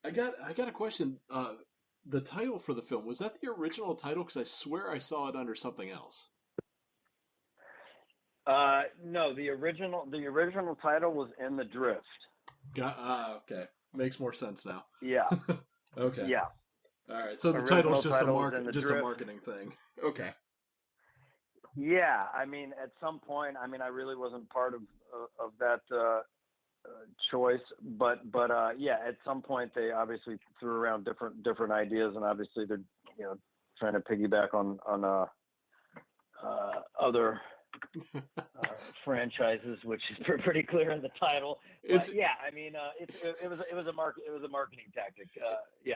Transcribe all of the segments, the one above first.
I got a question. The title for the film, was that the original title? Because I swear I saw it under something else. No, the original title was In the Drift. Okay. Makes more sense now. Yeah, Okay. yeah. All right. So the title's Original just a title was In the just a Drift. marketing thing. Okay. Yeah, I mean, at some point, I mean, I really wasn't part of that choice, but yeah, at some point they obviously threw around different ideas, and obviously they're trying to piggyback on other franchises, which is pretty clear in the title. It's But yeah, I mean, it was a marketing tactic. Yeah.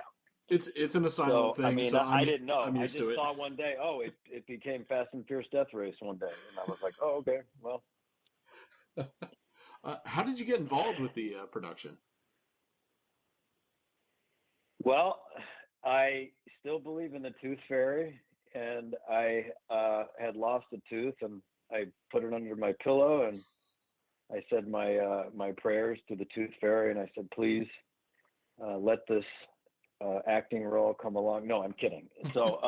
it's an asylum So I thing, mean, so I didn't know. I'm I used to just it. saw one day. Oh, it became Fast and Furious Death Race one day, and I was like, oh, okay, well. How did you get involved with the production? Well, I still believe in the tooth fairy, and I had lost a tooth, and I put it under my pillow, and I said my prayers to the tooth fairy, and I said, please let this acting role come along. No, I'm kidding. So,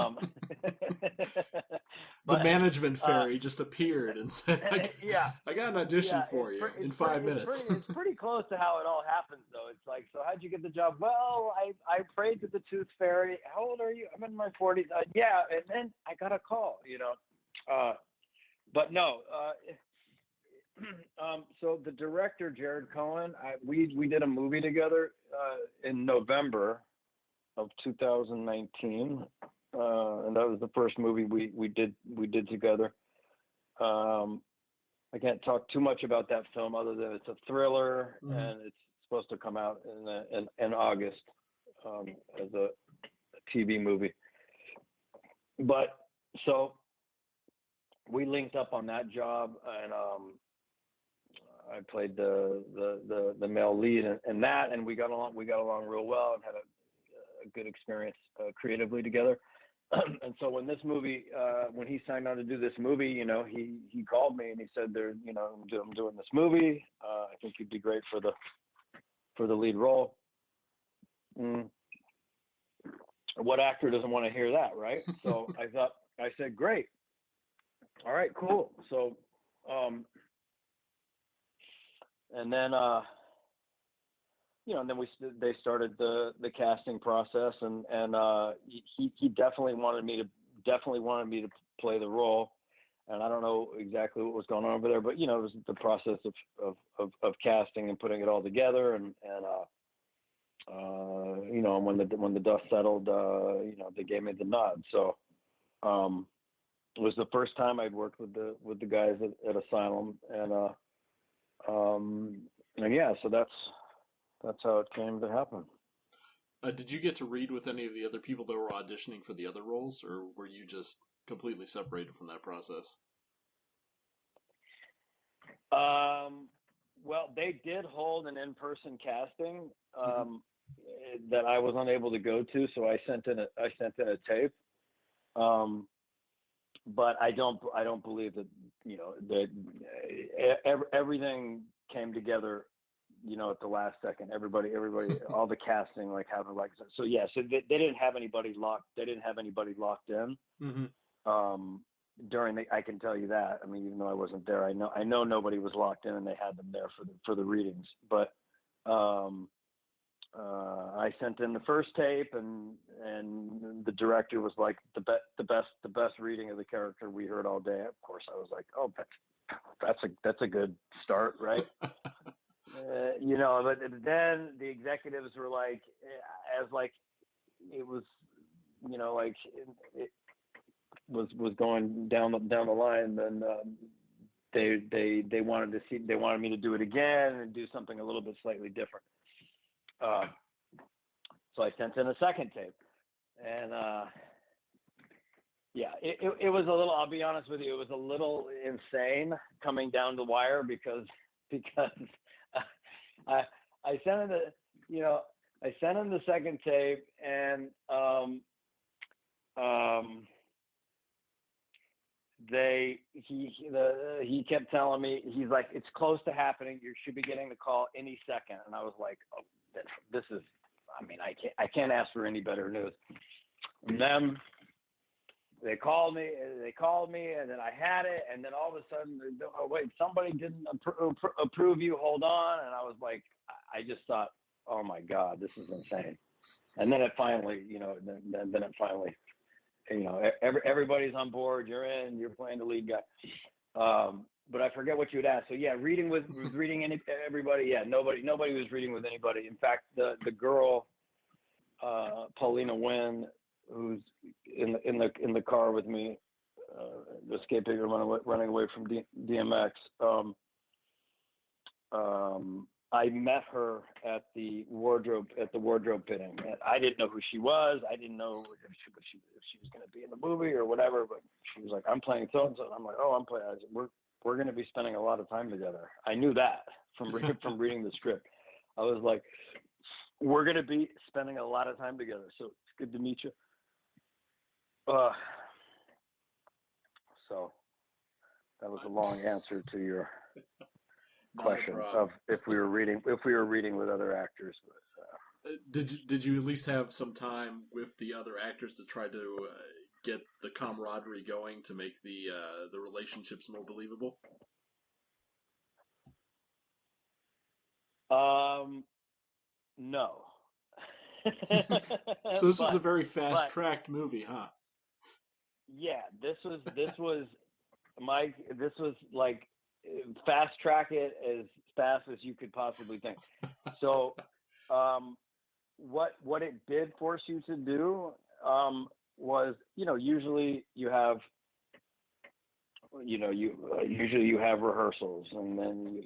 The but management uh, fairy just appeared and said, yeah, I got an audition yeah, for you in it's five pretty, minutes." it's pretty close to how it all happens, though. It's like, so how'd you get the job? Well, I prayed to the tooth fairy. How old are you? I'm in my 40s. Yeah, and then I got a call. But no. So the director Jared Cohen, we did a movie together in November of 2019, and that was the first movie we did together. Um, I can't talk too much about that film other than it's a thriller Mhm. and it's supposed to come out in August as a TV movie. But so we linked up on that job, and I played the male lead in that, and we got along real well and had a good experience creatively together. And so when when he signed on to do this movie, he called me and he said, I'm doing this movie. I think you'd be great for the lead role. Mm. What actor doesn't want to hear that, right? So I said, great. All right, cool. So, and then, and then they started the casting process, and he definitely wanted me to play the role, and I don't know exactly what was going on over there, but it was the process of casting and putting it all together, and when the dust settled, they gave me the nod. So it was the first time I'd worked with the guys at Asylum, and yeah, so that's how it came to happen. Did you get to read with any of the other people that were auditioning for the other roles, or were you just completely separated from that process? Well, they did hold an in-person casting Hmm. that I was unable to go to, so I sent in a tape. But I don't believe that everything came together at the last second. Everybody, all the casting happened so. Yeah, so they didn't have anybody locked. They didn't have anybody locked in. Hmm. During I can tell you that. I mean, even though I wasn't there, I know nobody was locked in, and they had them there for the readings. But I sent in the first tape, and the director was like, the best reading of the character we heard all day. Of course, I was like, oh, that's a good start, right? But then the executives were like, as like it was, it was going down the line, then they wanted me to do it again and do something a little bit slightly different. So I sent in a second tape, and yeah, it was a little. I'll be honest with you, it was a little insane coming down the wire because I sent in I sent in the second tape, and he kept telling me, he's like, it's close to happening. You should be getting the call any second. And I was like, oh, this is, I mean, I can't ask for any better news. And then they called me, and then I had it, and then all of a sudden, oh wait, somebody didn't approve you. Hold on, and I was like, I just thought, oh my God, this is insane. And then it finally, then it finally, everybody's on board. You're in. You're playing the lead guy. But I forget what you had asked. So yeah, reading everybody. Yeah, nobody was reading with anybody. In fact, the girl, Paulina Wynn, who's in the car with me, escaping or running away from DMX. I met her at the wardrobe fitting. I didn't know who she was. I didn't know if she was going to be in the movie or whatever. But she was like, "I'm playing so and so." I'm like, "Oh, I'm playing." I said, We're going to be spending a lot of time together. I knew that from reading the script. I was like, "We're going to be spending a lot of time together. So it's good to meet you." So that was a long answer to your question of if we were reading with other actors. Did you at least have some time with the other actors to try to get the camaraderie going to make the relationships more believable? No. So this was a very fast-tracked movie, huh? Yeah, this was Mike. This was like fast track it as fast as you could possibly think. So, what it did force you to do was, usually you have, usually you have rehearsals, and then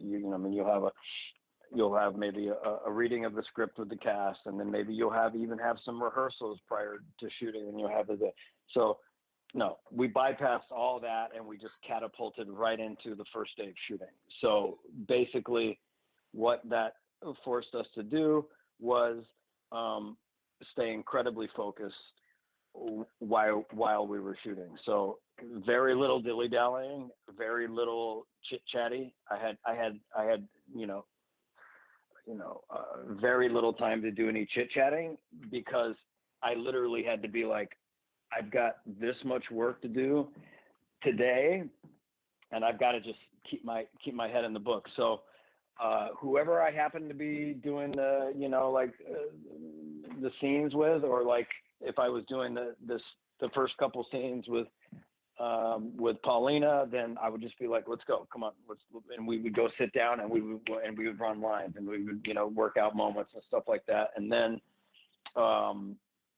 you'll have maybe a reading of the script with the cast, and then maybe you'll even have some rehearsals prior to shooting, and you'll have so. No, we bypassed all that and we just catapulted right into the first day of shooting. So basically, what that forced us to do was stay incredibly focused while we were shooting. So very little dilly dallying, very little chit chatty. I had very little time to do any chit chatting because I literally had to be like, I've got this much work to do today, and I've got to just keep my head in the book. So whoever I happen to be doing the scenes with, or like if I was doing the first couple scenes with Paulina, then I would just be like, let's go, come on, and we would go sit down and we would run lines and we would work out moments and stuff like that, and then.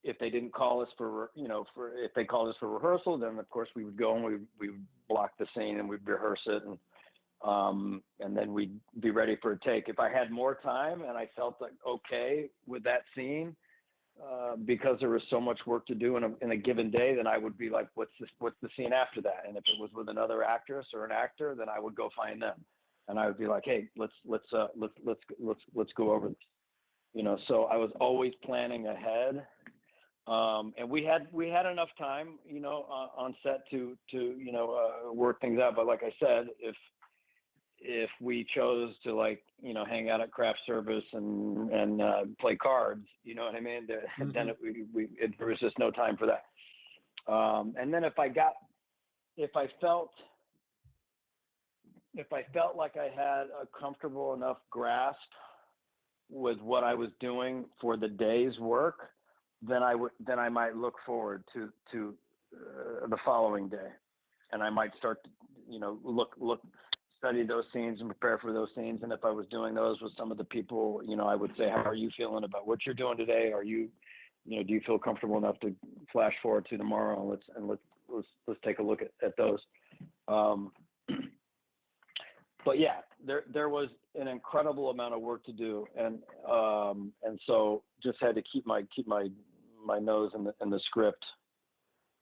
If they didn't call us if they called us for rehearsal, then of course we would go and we would block the scene and we'd rehearse it, and then we'd be ready for a take. If I had more time and I felt like okay with that scene, because there was so much work to do in a given day, then I would be like, what's the scene after that? And if it was with another actress or an actor, then I would go find them, and I would be like, hey, let's go over this. So I was always planning ahead. And we had enough time, on set to work things out. But like I said, if we chose to hang out at craft service and play cards, you know what I mean? Then there was just no time for that. And then if I felt like I had a comfortable enough grasp with what I was doing for the day's work, then I might look forward to the following day, and I might start to study those scenes and prepare for those scenes. And if I was doing those with some of the people, I would say, how are you feeling about what you're doing today? Are you, do you feel comfortable enough to flash forward to tomorrow? And let's take a look at those. But yeah, there was an incredible amount of work to do, and so just had to keep my nose in the script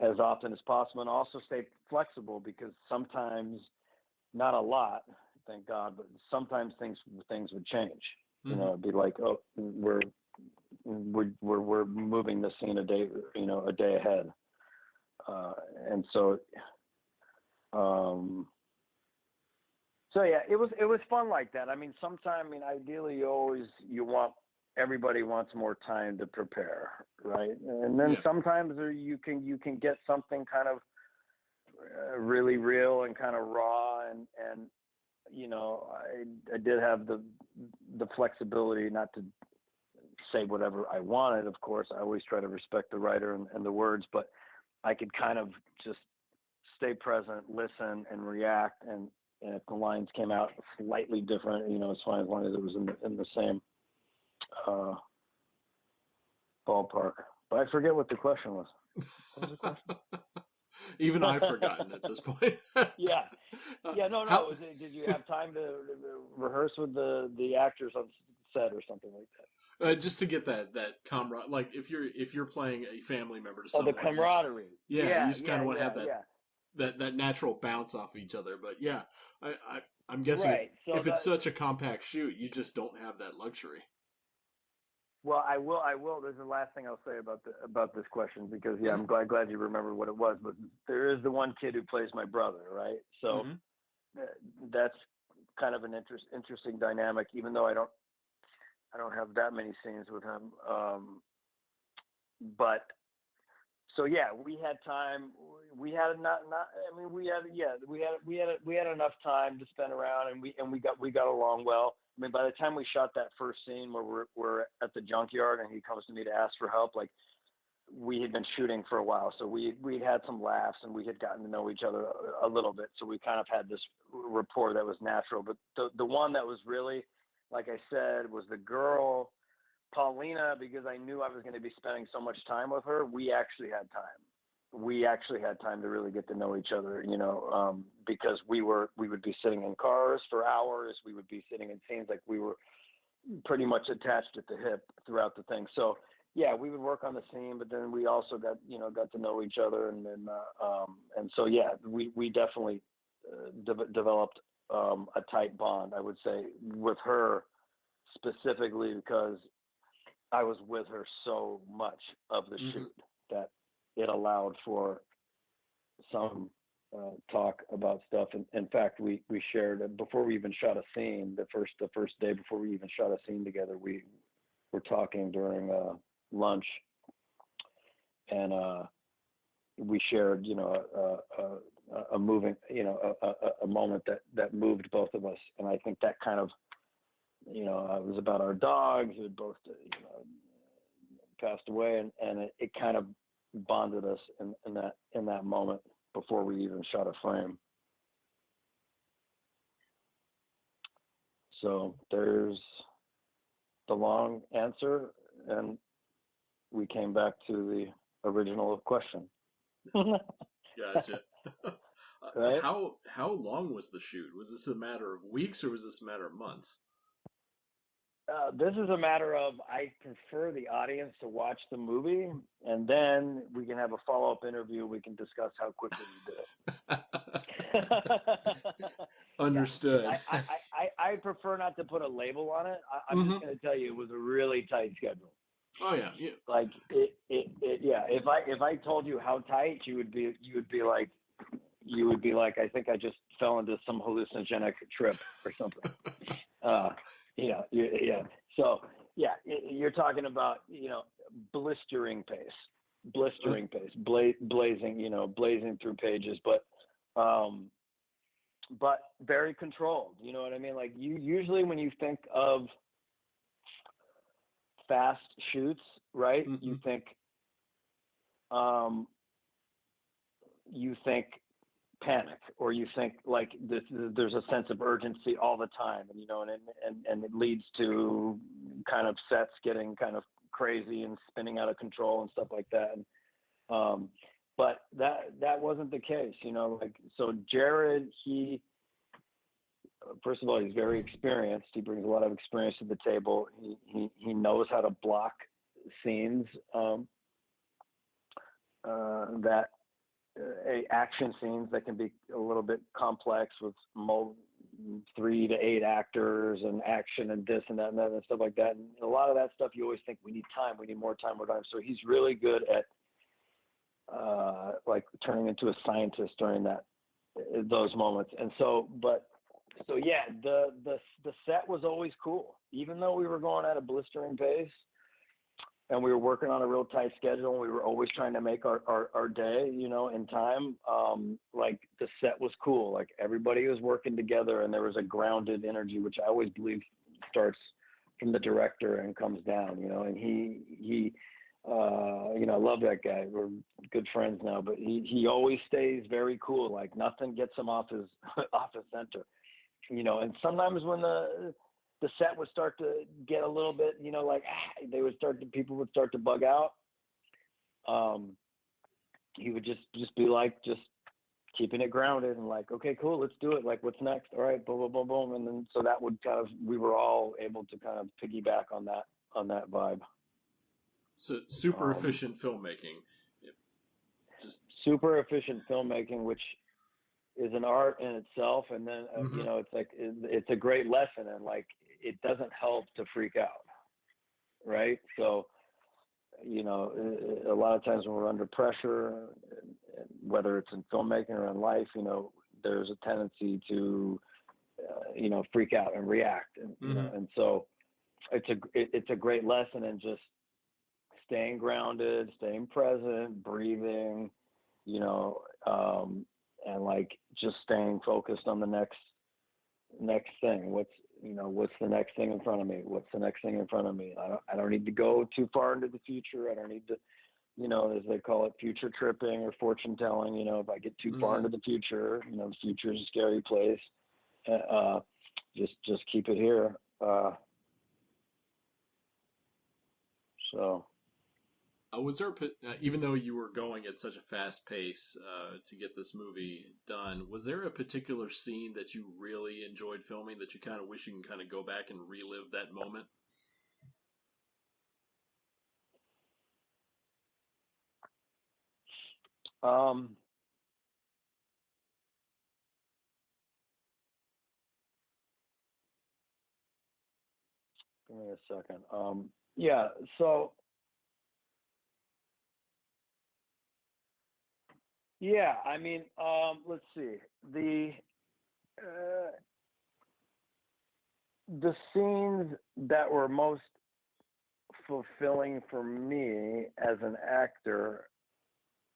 as often as possible, and also stay flexible, because sometimes, not a lot, thank God, but sometimes things would change. Mm-hmm. It'd be like, oh, we're moving the scene a day ahead, and so. So yeah, it was fun like that. I mean, ideally you want everybody wants more time to prepare, right? And then sometimes you can get something kind of really real and kind of raw, and I did have the flexibility not to say whatever I wanted. Of course, I always try to respect the writer and the words, but I could kind of just stay present, listen, and react. And if the lines came out slightly different, it's fine as long as it was in the same ballpark. But I forget what the question was. What was the question? Even I've forgotten at this point. Yeah. No. Did you have time to rehearse with the actors on set or something like that? Just to get that camaraderie, like if you're playing a family member to someone, the camaraderie. you just kind of want to have that natural bounce off each other. But I'm guessing if it's such a compact shoot, you just don't have that luxury. Well, I will. There's the last thing I'll say about this question, because I'm glad you remembered what it was. But there is the one kid who plays my brother, right? So that's kind of an interesting dynamic. Even though I don't have that many scenes with him, but so we had time. We had we had enough time to spend around, and we got along well. I mean, by the time we shot that first scene where we're at the junkyard and he comes to me to ask for help, like, we had been shooting for a while, so we had some laughs and we had gotten to know each other a little bit. So we kind of had this rapport that was natural. But the one that was really, like I said, was the girl, Paulina, because I knew I was going to be spending so much time with her. We actually had time. We actually had time to really get to know each other, because we would be sitting in cars for hours. We would be sitting in scenes, like we were pretty much attached at the hip throughout the thing. So we would work on the scene, but then we also got to know each other. And then, we definitely developed a tight bond, I would say, with her specifically, because I was with her so much of the shoot that it allowed for some talk about stuff. And in fact, we shared, before we even shot a scene, the first day before we even shot a scene together, we were talking during lunch, and we shared, a moving, a moment that moved both of us. And I think that kind of, it was about our dogs who had both, passed away, and it kind of bonded us in that moment before we even shot a frame. So there's the long answer, and we came back to the original question. Gotcha. Right? How long was the shoot? Was this a matter of weeks or was this a matter of months? This is a matter of, I prefer the audience to watch the movie, and then we can have a follow-up interview. We can discuss how quickly we did it. Understood. I prefer not to put a label on it. I'm just going to tell you, it was a really tight schedule. Oh yeah. Like if I told you how tight, you would be like, I think I just fell into some hallucinogenic trip or something. So you're talking about, blistering pace, blazing through pages, but very controlled. You know what I mean? Like, you usually, when you think of fast shoots, right? You think panic, or you think like there's a sense of urgency all the time, and it leads to kind of sets getting kind of crazy and spinning out of control and stuff like that. And but that wasn't the case, so Jared, first of all, he's very experienced. He brings a lot of experience to the table. He knows how to block scenes that action scenes that can be a little bit complex with 3 to 8 actors and action and this and that and that and stuff like that. And a lot of that stuff, you always think we need more time. So he's really good at like turning into a scientist during those moments. And so, but So yeah, the set was always cool, even though we were going at a blistering pace and we were working on a real tight schedule. And we were always trying to make our day, you know, in time. Like the set was cool. Like everybody was working together, and there was a grounded energy, which I always believe starts from the director and comes down, you know. And he, you know, I love that guy. We're good friends now, but he always stays very cool. Like nothing gets him off his off his center, you know. And sometimes when the set would start to get a little bit, you know, like people would start to bug out. He would just be like, just keeping it grounded and like, okay, cool, let's do it. Like, what's next? All right, boom, boom, boom, boom. And then, so that would kind of, we were all able to kind of piggyback on that vibe. So super efficient filmmaking. Just super efficient filmmaking, which is an art in itself. And then, mm-hmm. you know, it's like, it's a great lesson. And like, it doesn't help to freak out. Right. So, you know, a lot of times when we're under pressure, whether it's in filmmaking or in life, you know, there's a tendency to, you know, freak out and react. And, mm-hmm. you know, and so it's a great lesson in just staying grounded, staying present, breathing, you know, and like just staying focused on the next thing. What's the next thing in front of me? What's the next thing in front of me? I don't need to go too far into the future. I don't need to, you know, as they call it, future tripping or fortune telling. You know, if I get too far into the future, you know, the future is a scary place. Just keep it here. So. Was there, even though you were going at such a fast pace to get this movie done, was there a particular scene that you really enjoyed filming that you kind of wish you can kind of go back and relive that moment? Give me a second. Yeah, so. Yeah, I mean, let's see. The scenes that were most fulfilling for me as an actor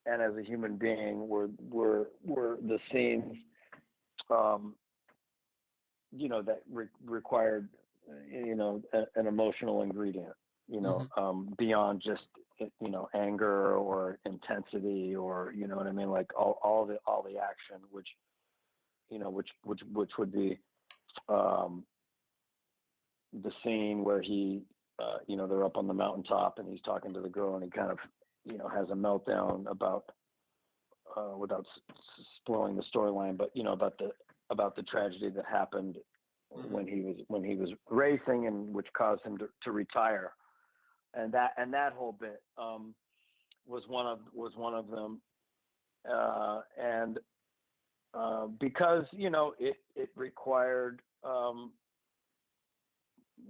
and as a human being were the scenes, you know, that required, you know, an emotional ingredient, you know, beyond just, you know, anger or intensity or, you know what I mean? Like all the action, which, you know, which would be, the scene where he, you know, they're up on the mountaintop and he's talking to the girl and he kind of, you know, has a meltdown about, without spoiling the storyline, but, you know, about the tragedy that happened when he was racing and which caused him to retire. And that whole bit, was one of them. And because, you know, it required,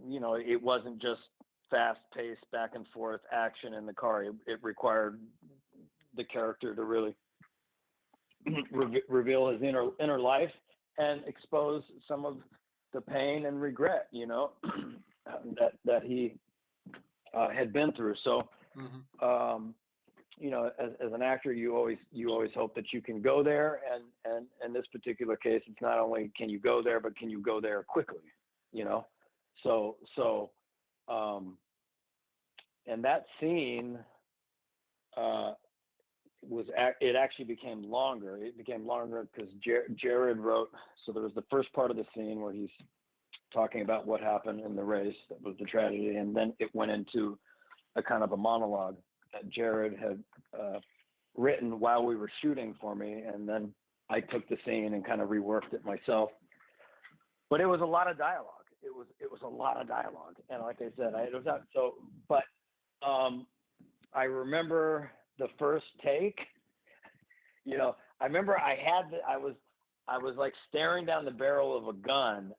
you know, it wasn't just fast-paced back and forth action in the car. It required the character to really reveal his inner life and expose some of the pain and regret, you know, that he had been through. So, you know, as an actor, you always hope that you can go there, and in this particular case, it's not only can you go there, but can you go there quickly, you know? So, and that scene, it actually became longer. It became longer because Jared wrote, so there was the first part of the scene where he's talking about what happened in the race, that was the tragedy, and then it went into a kind of a monologue that Jared had written while we were shooting for me, and then I took the scene and kind of reworked it myself. But it was a lot of dialogue. It was a lot of dialogue, and like I said, it was not so. But I remember the first take. You know, I remember I was like staring down the barrel of a gun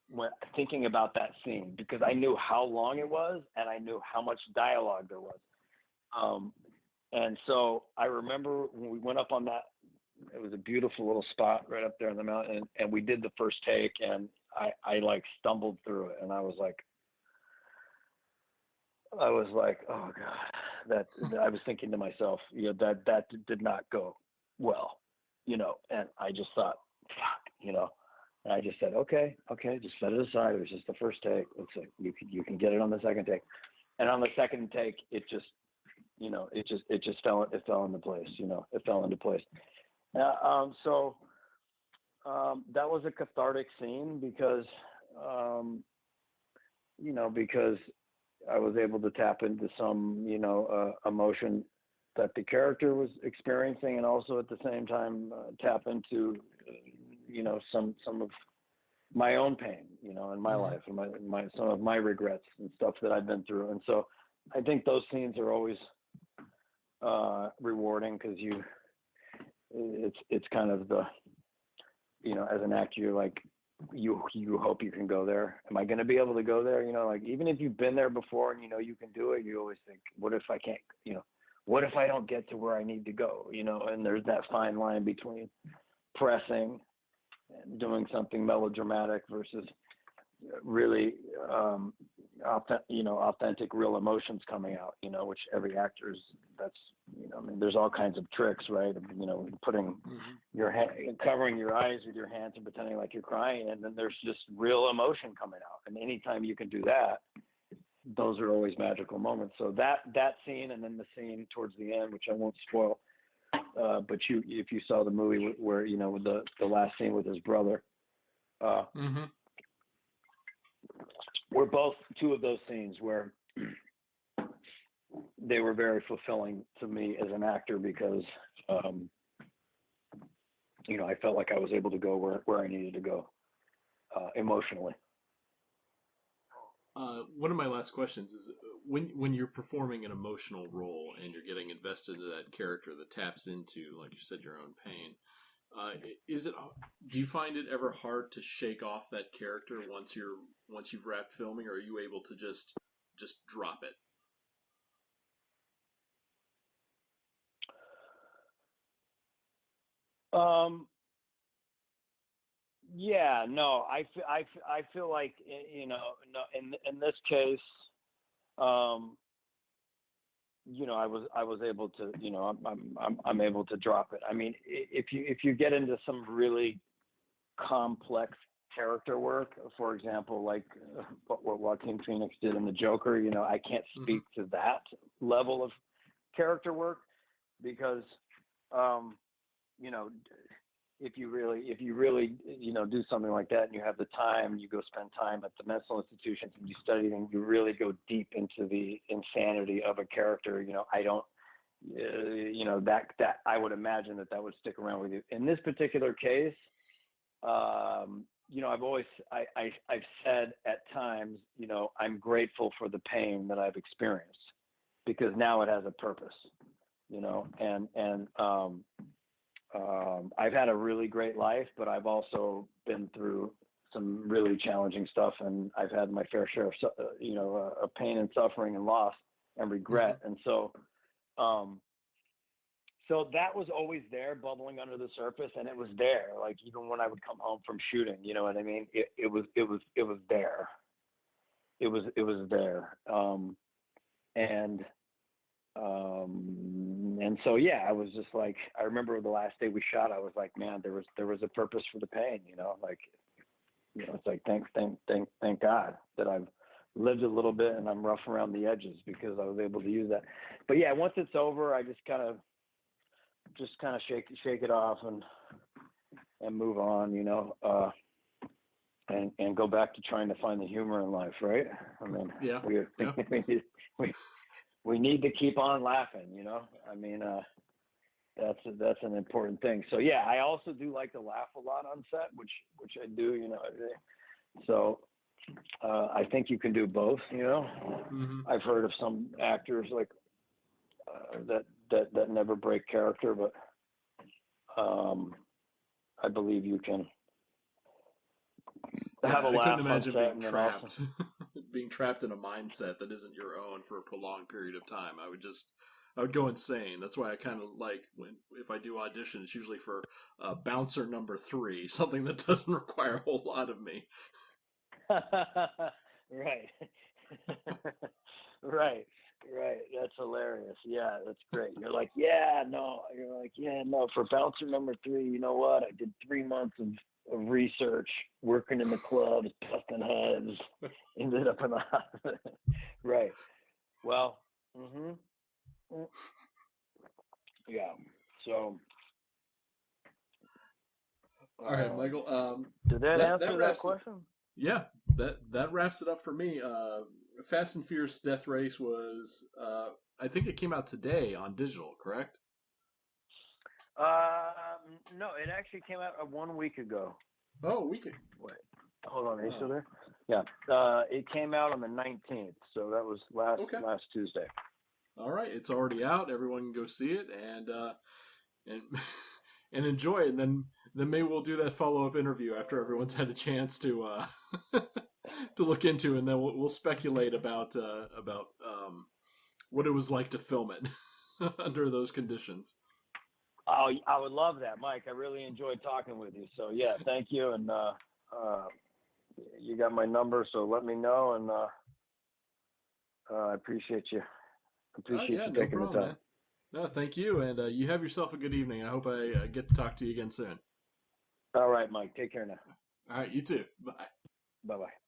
when thinking about that scene because I knew how long it was and I knew how much dialogue there was. And so I remember when we went up on It was a beautiful little spot right up there in the mountain, and we did the first take, and I like stumbled through it, and I was like, oh God, that I was thinking to myself, that did not go well, and I just thought, fuck. And I just said, okay, just set it aside. It was just the first take. It's like you can get it on the second take, and on the second take, it just it fell into place. It fell into place. So that was a cathartic scene because because I was able to tap into some emotion that the character was experiencing, and also at the same time tap into some of my own pain, in my life, and my some of my regrets and stuff that I've been through. And so I think those scenes are always rewarding because it's kind of the, as an actor, you're like, you hope you can go there. Am I going to be able to go there? Like, even if you've been there before and you can do it, you always think, what if I can't, what if I don't get to where I need to go? And there's that fine line between pressing and doing something melodramatic versus really authentic, real emotions coming out, which every actor's, that's, there's all kinds of tricks, right? Putting your hand, covering your eyes with your hands and pretending like you're crying, and then there's just real emotion coming out. And anytime you can do that, those are always magical moments. So that scene, and then the scene towards the end, which I won't spoil, but if you saw the movie where, the last scene with his brother, were both two of those scenes where they were very fulfilling to me as an actor because, I felt like I was able to go where I needed to go emotionally. One of my last questions is when you're performing an emotional role and you're getting invested into that character that taps into, like you said, your own pain. Do you find it ever hard to shake off that character once you've wrapped filming, or are you able to just drop it? Yeah, no, I feel like, no, in this case, I was able to, I'm able to drop it. I mean, if you get into some really complex character work, for example, like what Joaquin Phoenix did in The Joker, I can't speak to that level of character work because, if you really, do something like that and you have the time, you go spend time at the mental institutions and you study and you really go deep into the insanity of a character, I don't, that I would imagine that would stick around with you. In this particular case, I've said at times, I'm grateful for the pain that I've experienced because now it has a purpose, and I've had a really great life, but I've also been through some really challenging stuff, and I've had my fair share of pain and suffering and loss and regret. And so that was always there, bubbling under the surface, and it was there. Like even when I would come home from shooting, you know what I mean? It was there. It was there. And so, yeah, I was just like, I remember the last day we shot, I was like, man, there was a purpose for the pain, like, it's like, thank God that I've lived a little bit and I'm rough around the edges because I was able to use that. But yeah, once it's over, I just kind of shake it off and move on, and go back to trying to find the humor in life. Right. I mean, yeah. We need to keep on laughing, I mean, that's an important thing. So yeah, I also do like to laugh a lot on set, which I do, so, I think you can do both, I've heard of some actors like, that never break character, but, I believe you can have a laugh. I couldn't imagine being trapped. Being trapped in a mindset that isn't your own for a prolonged period of time. I would go insane. That's why I kind of like if I do audition, it's usually for bouncer number 3, something that doesn't require a whole lot of me. Right. Right. Right. That's hilarious. Yeah, that's great. You're like, yeah, no. You're like, yeah, no. For bouncer number 3, you know what? I did 3 months of research, working in the clubs, busting heads, ended up in the hospital. Right. Well, yeah. So, All right, Michael. did that answer that wraps question? Yeah, that wraps it up for me. Fast and Furious Death Race was, I think it came out today on digital, correct? No, it actually came out 1 week ago. Oh, we could. Wait, hold on, are you still there? Yeah, it came out on the 19th, so that was last Tuesday. All right, it's already out. Everyone can go see it and and enjoy it. And then maybe we'll do that follow up interview after everyone's had a chance to to look into, and then we'll speculate about what it was like to film it under those conditions. Oh, I would love that, Mike. I really enjoyed talking with you. So yeah, thank you, and you got my number, so let me know, and I appreciate you. Appreciate you taking the time. Man. No, thank you, and you have yourself a good evening. I hope I get to talk to you again soon. All right, Mike. Take care now. All right, you too. Bye. Bye-bye.